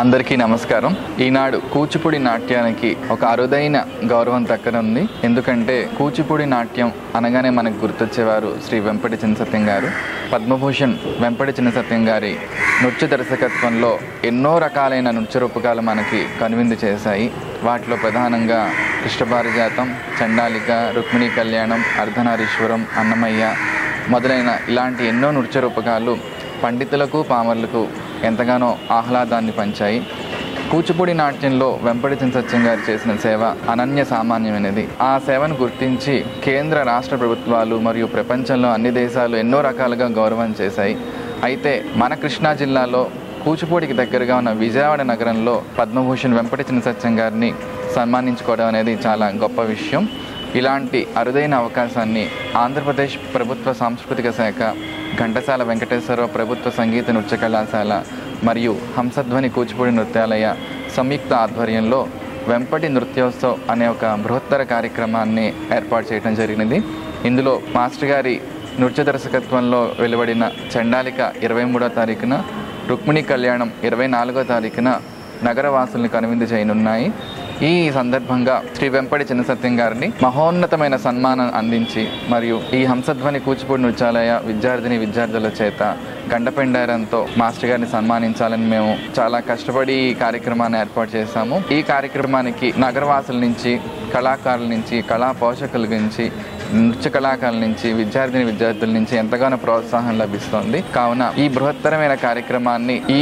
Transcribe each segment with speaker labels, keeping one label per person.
Speaker 1: అందరికీ నమస్కారం. ఈనాడు కూచిపూడి నాట్యానికి ఒక అరుదైన గౌరవం దక్కనుంది. ఎందుకంటే కూచిపూడి నాట్యం అనగానే మనకు గుర్తొచ్చేవారు శ్రీ వెంపటి చినసత్యం గారు. పద్మభూషణ్ వెంపటి చినసత్యం గారి నృత్య దర్శకత్వంలో ఎన్నో రకాలైన నృత్య రూపకాలు మనకి కనువిందు చేశాయి. వాటిలో ప్రధానంగా కృష్ణపారిజాతం, చండాలిక, రుక్మిణీ కళ్యాణం, అర్ధనారీశ్వరం, అన్నమయ్య మొదలైన ఇలాంటి ఎన్నో నృత్య రూపకాలు పండితులకు పామరులకు ఎంతగానో ఆహ్లాదాన్ని పంచాయి. కూచిపూడి నాట్యంలో వెంపటి చినసత్యం గారు చేసిన సేవ అనన్య సామాన్యమైనది. ఆ సేవను గుర్తించి కేంద్ర రాష్ట్ర ప్రభుత్వాలు మరియు ప్రపంచంలో అన్ని దేశాలు ఎన్నో రకాలుగా గౌరవం చేశాయి. అయితే మన కృష్ణా జిల్లాలో కూచిపూడికి దగ్గరగా ఉన్న విజయవాడ నగరంలో పద్మభూషణ్ వెంపటి చినసత్యం గారిని సన్మానించుకోవడం అనేది చాలా గొప్ప విషయం. ఇలాంటి అరుదైన అవకాశాన్ని ఆంధ్రప్రదేశ్ ప్రభుత్వ సాంస్కృతిక శాఖ, ఘంటసాల వెంకటేశ్వరరావు ప్రభుత్వ సంగీత నృత్య కళాశాల మరియు హంసధ్వని కూచిపూడి నృత్యాలయ సంయుక్త ఆధ్వర్యంలో వెంపటి నృత్యోత్సవ్ అనే ఒక బృహత్తర కార్యక్రమాన్ని ఏర్పాటు చేయడం జరిగినది. ఇందులో మాస్టర్ గారి నృత్య దర్శకత్వంలో వెలువడిన చండాలిక 23వ తారీఖున, రుక్మిణీ కళ్యాణం 24వ తారీఖున నగరవాసుల్ని కనువిందు చేయనున్నాయి. ఈ సందర్భంగా శ్రీ వెంపటి చినసత్యం గారిని మహోన్నతమైన సన్మానం అందించి మరియు ఈ హంసధ్వని కూచిపూడి నృత్యాలయ విద్యార్థుల చేత గండపెండారంతో మాస్టర్ గారిని సన్మానించాలని మేము చాలా కష్టపడి ఈ కార్యక్రమాన్ని ఏర్పాటు చేశాము. ఈ కార్యక్రమానికి నగరవాసుల నుంచి, కళాకారుల నుంచి, కళా పోషకుల నుంచి, నృత్య కళాకారుల నుంచి, విద్యార్థుల నుంచి ఎంతగానో ప్రోత్సాహం లభిస్తోంది. కావున ఈ బృహత్తరమైన కార్యక్రమాన్ని ఈ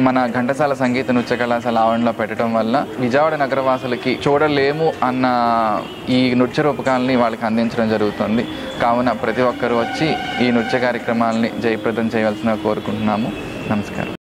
Speaker 1: మన ఘంటసాల సంగీత నృత్య కళాశాల ఆవరణలో పెట్టడం వల్ల విజయవాడ నగరవాసులకి చూడలేము అన్న ఈ నృత్య రూపకాలని వాళ్ళకి అందించడం జరుగుతుంది. కావున ప్రతి ఒక్కరూ వచ్చి ఈ నృత్య కార్యక్రమాలని జయప్రదం చేయవలసిన కోరుకుంటున్నాము. నమస్కారం.